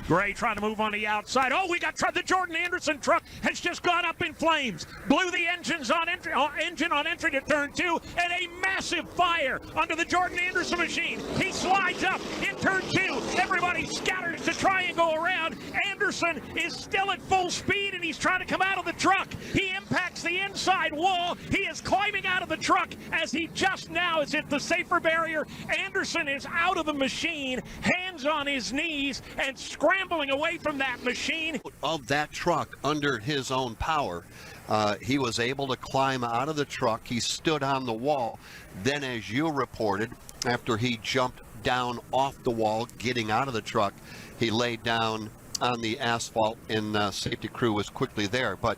Gray trying to move on the outside. Oh, we got the Jordan Anderson truck has just gone up in flames. Blew the engine on entry to turn 2, and a massive fire under the Jordan Anderson machine. He slides up in turn 2. Everybody scatters to try and go around. Anderson is still at full speed, and he's trying to come out of the truck. He impacts the inside wall. He is climbing out of the truck as he just now is hit the safer barrier. Anderson is out of the machine, hands on his knees, and scrambling away from that machine. Of that truck under his own power, he was able to climb out of the truck. He stood on the wall. Then, as you reported, after he jumped down off the wall, getting out of the truck, he laid down on the asphalt, and safety crew was quickly there. But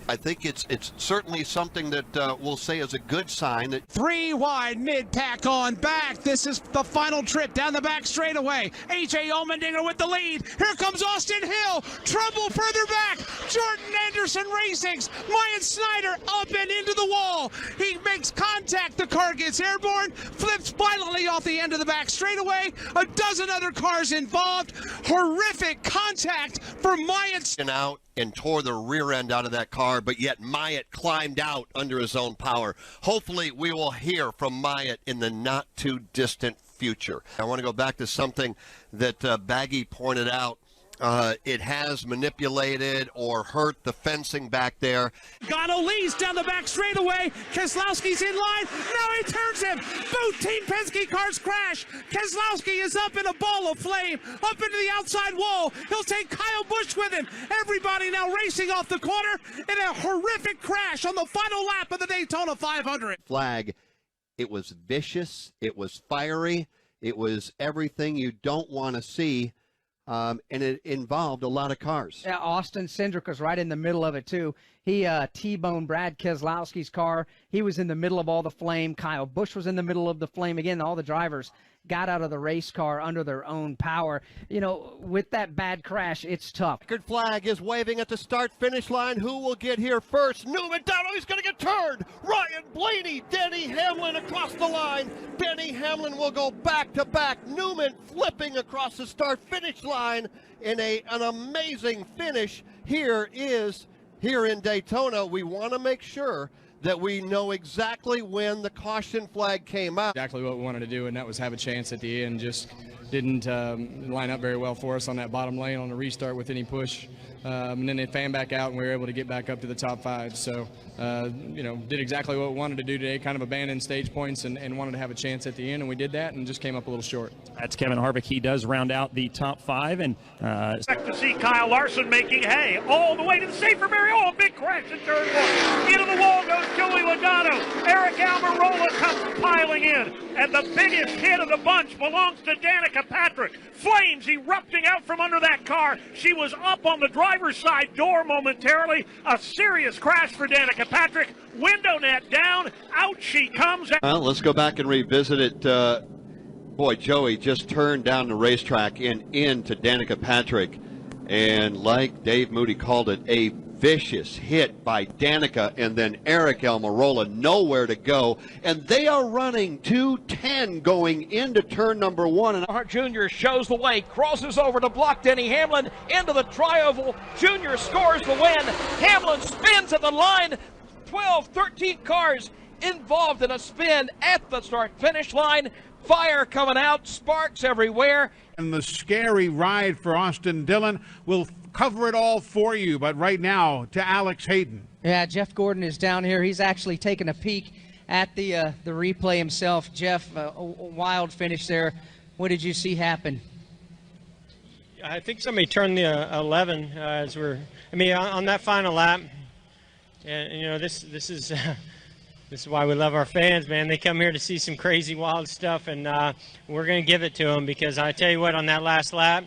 I think it's certainly something that we'll say is a good sign. That 3 wide, mid-pack on back. This is the final trip down the back straightaway. A.J. Allmendinger with the lead. Here comes Austin Hill. Trouble further back. Jordan Anderson Racing's Myatt Snyder up and into the wall. He makes contact. The car gets airborne, flips violently off the end of the back straightaway. A dozen other cars involved. Horrific contact for Myatt. Out and tore the rear end out of that car, but yet Myatt climbed out under his own power. Hopefully we will hear from Myatt in the not too distant future. I want to go back to something that Baggy pointed out. It has manipulated or hurt the fencing back there. Gatto leads down the back straightaway. Keselowski's in line. Now he turns him. Both Team Penske cars crash. Keselowski is up in a ball of flame, up into the outside wall. He'll take Kyle Busch with him. Everybody now racing off the corner in a horrific crash on the final lap of the Daytona 500. Flag. It was vicious. It was fiery. It was everything you don't want to see. And it involved a lot of cars. Yeah, Austin Cindric was right in the middle of it, too. He T-boned Brad Keselowski's car. He was in the middle of all the flame. Kyle Busch was in the middle of the flame. Again, all the drivers got out of the race car under their own power. You know, with that bad crash, it's tough. Checkered flag is waving at the start-finish line. Who will get here first? Newman down. Oh, he's going to get turned. Ryan Blaney, Denny Hamlin across the line. Denny Hamlin will go back-to-back. Newman flipping across the start-finish line in an amazing finish. Here in Daytona. We want to make sure that we know exactly when the caution flag came out. Exactly what we wanted to do, and that was have a chance at the end. Just didn't line up very well for us on that bottom lane on the restart with any push. And then they fanned back out, and we were able to get back up to the top 5. So, you know, did exactly what we wanted to do today, kind of abandoned stage points and wanted to have a chance at the end, and we did that and just came up a little short. That's Kevin Harvick. He does round out the top 5. And expect to see Kyle Larson making hay all the way to the safer barrier. Oh, a big crash in turn 1. Into the wall goes Joey Logano. Eric Almirola comes piling in. And the biggest hit of the bunch belongs to Danica Patrick. Flames erupting out from under that car. She was up on the driver's side door momentarily. A serious crash for Danica Patrick. Window net down. Out she comes. Well, let's go back and revisit it. Boy, Joey just turned down the racetrack and into Danica Patrick. And like Dave Moody called it, a vicious hit by Danica, and then Eric Almirola nowhere to go, and they are running 2:10 going into turn number 1. And Hart Jr. shows the way, crosses over to block Denny Hamlin into the tri-oval. Jr. scores the win. Hamlin spins at the line. 12, 13 cars involved in a spin at the start-finish line. Fire coming out, sparks everywhere. And the scary ride for Austin Dillon. We'll cover it all for you, but right now to Alex Hayden. Yeah, Jeff Gordon is down here. He's actually taking a peek at the replay himself. Jeff, a wild finish there. What did you see happen? I think somebody turned the 11 as on that final lap. And you know, this is this is why we love our fans, man. They come here to see some crazy, wild stuff, and we're going to give it to them, because I tell you what, on that last lap,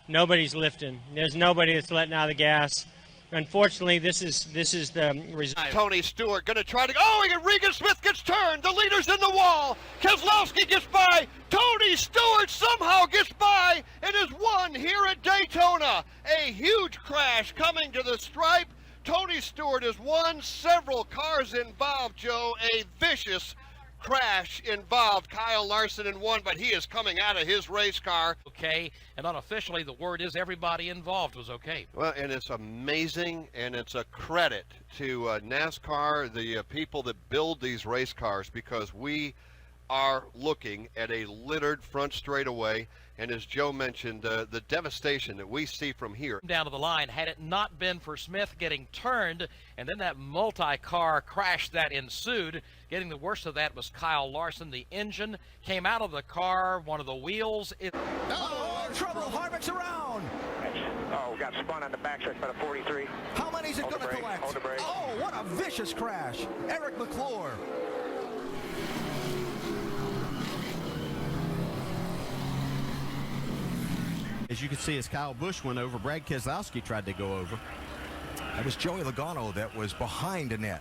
nobody's lifting. There's nobody that's letting out of the gas. Unfortunately, this is the result. Tony Stewart going to try to go. Oh, and Regan Smith gets turned. The leader's in the wall. Keselowski gets by. Tony Stewart somehow gets by and is won here at Daytona. A huge crash coming to the stripe. Tony Stewart has won. Several cars involved, Joe. A vicious crash involved Kyle Larson in one, but he is coming out of his race car. Okay, and unofficially the word is everybody involved was okay. Well, and it's amazing, and it's a credit to NASCAR, the people that build these race cars, because we are looking at a littered front straightaway, and as Joe mentioned, the devastation that we see from here. Down to the line, had it not been for Smith getting turned, and then that multi-car crash that ensued, getting the worst of that was Kyle Larson. The engine came out of the car, one of the wheels. Trouble, Harvick's around. Oh, got spun on the backside by the 43. How many is it going to collect? Hold the brake. Oh, what a vicious crash. Eric McClure. As you can see, as Kyle Busch went over, Brad Keselowski tried to go over. That was Joey Logano that was behind Annette.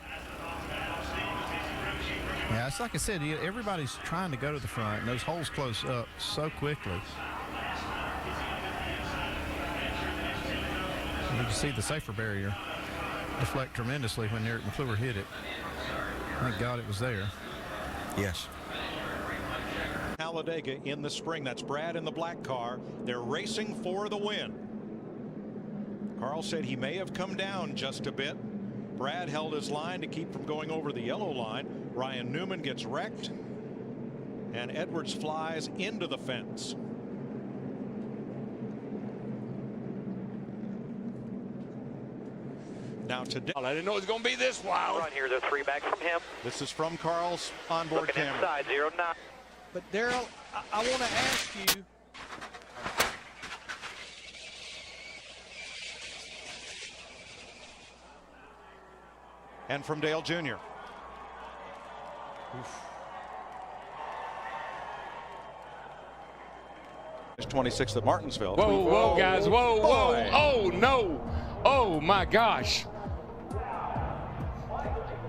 Yeah, it's like I said, everybody's trying to go to the front, and those holes close up so quickly. You can see the safer barrier deflect tremendously when Eric McClure hit it. Thank God it was there. Yes. Talladega in the spring. That's Brad in the black car. They're racing for the win. Carl said he may have come down just a bit. Brad held his line to keep from going over the yellow line. Ryan Newman gets wrecked, and Edwards flies into the fence. Now today, I didn't know it was going to be this wild. Right here, the 3 back from him. this is from Carl's onboard Looking camera. inside, 0-9. But Daryl, I want to ask you, And from Dale Jr. It's 26th at Martinsville. Whoa, whoa, guys, whoa, whoa. Oh, no. Oh, my gosh.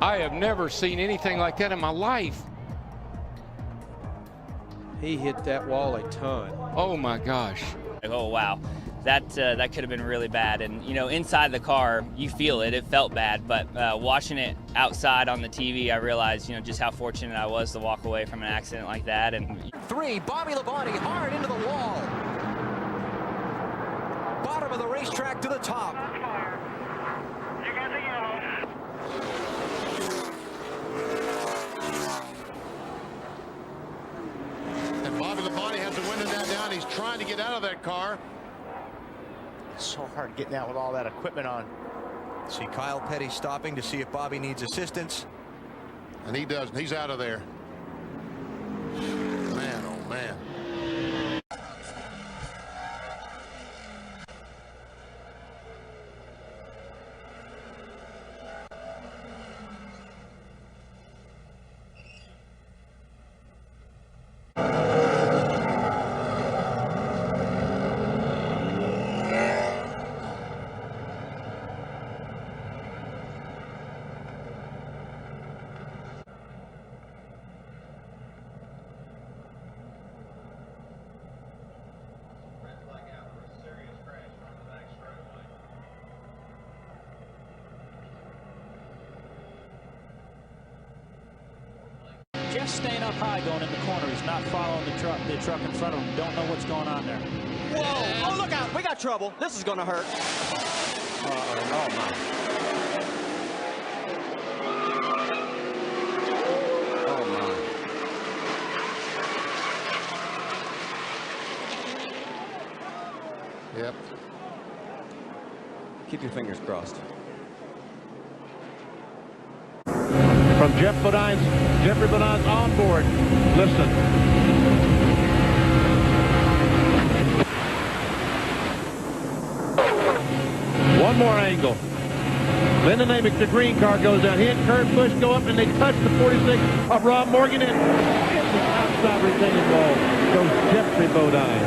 I have never seen anything like that in my life. He hit that wall a ton. Oh, my gosh. Oh, wow. That could have been really bad. And, you know, inside the car, you feel it. It felt bad. But watching it outside on the TV, I realized, you know, just how fortunate I was to walk away from an accident like that. And 3, Bobby Labonte hard into the wall. Bottom of the racetrack to the top. And Bobby Labonte has the window down. He's trying to get out of that car. It's so hard getting out with all that equipment on. See Kyle Petty stopping to see if Bobby needs assistance. And he doesn't. He's out of there. Man, oh man. Just staying up high going in the corner. He's not following the truck in front of him. Don't know what's going on there. Whoa! Oh, look out! We got trouble. This is going to hurt. Oh, my. Oh, my. Yep. Keep your fingers crossed. From Jeffrey Bodine's onboard. Listen. One more angle. Then the Namick, the green car goes down. He and Kurt Busch go up and they touch the 46 of Rob Morgan, and in the outside retaining wall goes Jeffrey Bodine.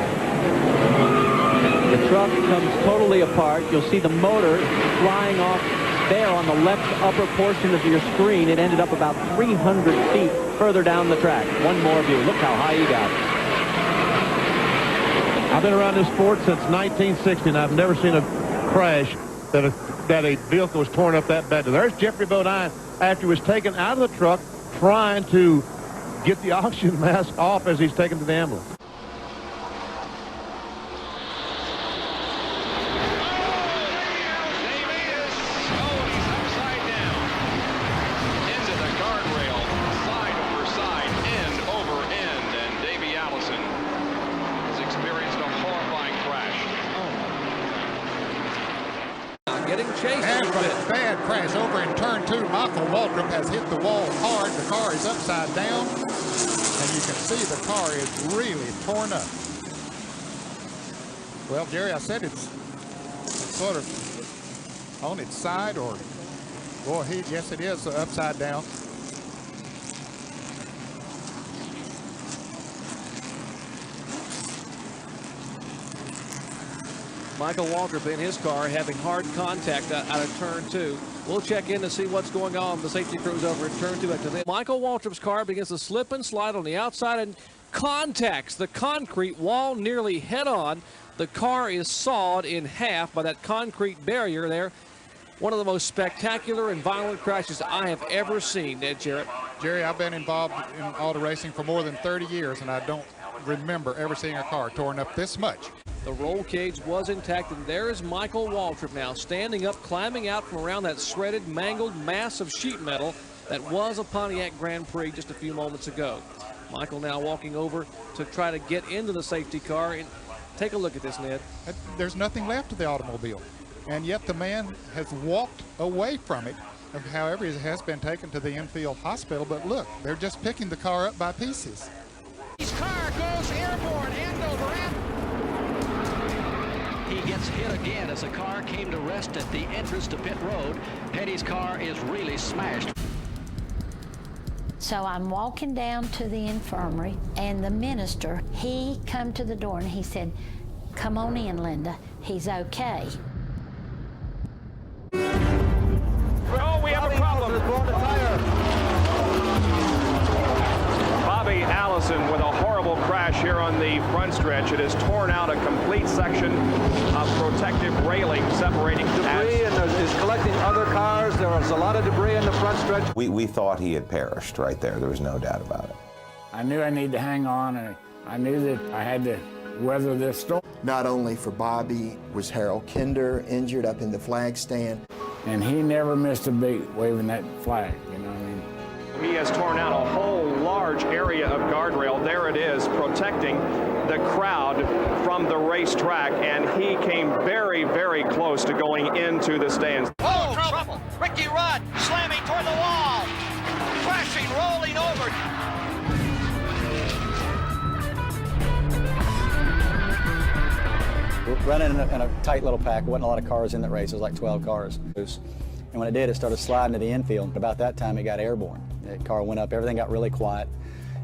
The truck comes totally apart. You'll see the motor flying off there on the left upper portion of your screen. It ended up about 300 feet further down the track. One more view. Look how high he got. I've been around this sport since 1960, and I've never seen a crash that a vehicle was torn up that bad. There's Jeffrey Bodine after he was taken out of the truck trying to get the oxygen mask off as he's taken to the ambulance. Getting chased. And from a bad crash over in turn 2, Michael Waltrip has hit the wall hard. The car is upside down, and you can see the car is really torn up. Well, Jerry, I said it's sort of on its side, or, boy, yes, it is upside down. Michael Waltrip in his car having hard contact out of turn 2. We'll check in to see what's going on. The safety crews over in turn 2. Michael Waltrip's car begins to slip and slide on the outside and contacts the concrete wall nearly head on. The car is sawed in half by that concrete barrier there. One of the most spectacular and violent crashes I have ever seen, Ed Jarrett. Jerry, I've been involved in auto racing for more than 30 years, and I don't remember ever seeing a car torn up this much. The roll cage was intact, and there is Michael Waltrip now standing up, climbing out from around that shredded, mangled mass of sheet metal that was a Pontiac Grand Prix just a few moments ago. Michael now walking over to try to get into the safety car. And take a look at this, Ned. There's nothing left of the automobile, and yet the man has walked away from it. However, it has been taken to the infield hospital, but look, they're just picking the car up by pieces. His car goes airborne, end over end. He gets hit again as the car came to rest at the entrance to pit road. Petty's car is really smashed. So I'm walking down to the infirmary, and the minister, he come to the door and he said, "Come on in, Linda. He's okay." Oh, we have a problem. Bobby Allison with a horrible crash here on the front stretch. It has torn out a complete section of protective railing separating debris, and is collecting other cars. There was a lot of debris in the front stretch. We thought he had perished right there. There was no doubt about it. I knew I needed to hang on, and I knew that I had to weather this storm. Not only for Bobby was Harold Kinder injured up in the flag stand. And he never missed a beat waving that flag, you know what I mean? He has torn out a whole large area of guardrail. There it is, protecting the crowd from the racetrack, and he came very, very close to going into the stands. Oh, trouble! Ricky Rudd slamming toward the wall, crashing, rolling over. We're running in a tight little pack. There wasn't a lot of cars in that race. It was like 12 cars. And when it did, it started sliding to the infield. About that time, it got airborne. The car went up. Everything got really quiet.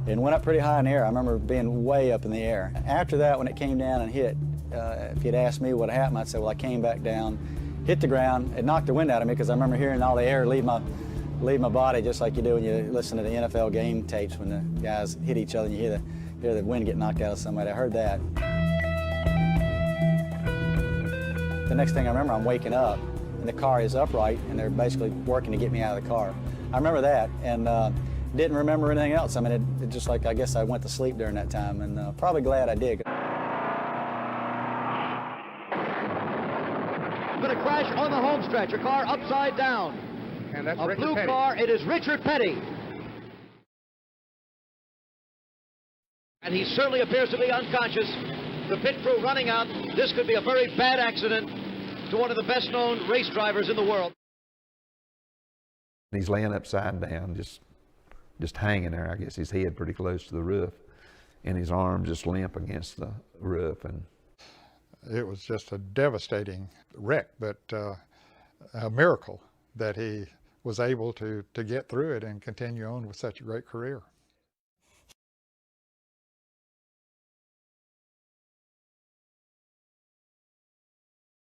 It went up pretty high in the air. I remember being way up in the air. After that, when it came down and hit, if you'd asked me what happened, I'd say, well, I came back down, hit the ground. It knocked the wind out of me because I remember hearing all the air leave my body, just like you do when you listen to the NFL game tapes when the guys hit each other and you hear the wind get knocked out of somebody. I heard that. The next thing I remember, I'm waking up, and the car is upright, and they're basically working to get me out of the car. I remember that, and didn't remember anything else. I mean, it just like, I guess I went to sleep during that time, and probably glad I did. Going to crash on the home stretch, a car upside down. And that's a Richard blue Petty. car, it is Richard Petty. And he certainly appears to be unconscious. The pit crew running out. This could be a very bad accident to one of the best-known race drivers in the world. He's laying upside down, just hanging there. I guess his head pretty close to the roof, and his arm just limp against the roof. And it was just a devastating wreck, but a miracle that he was able to get through it and continue on with such a great career.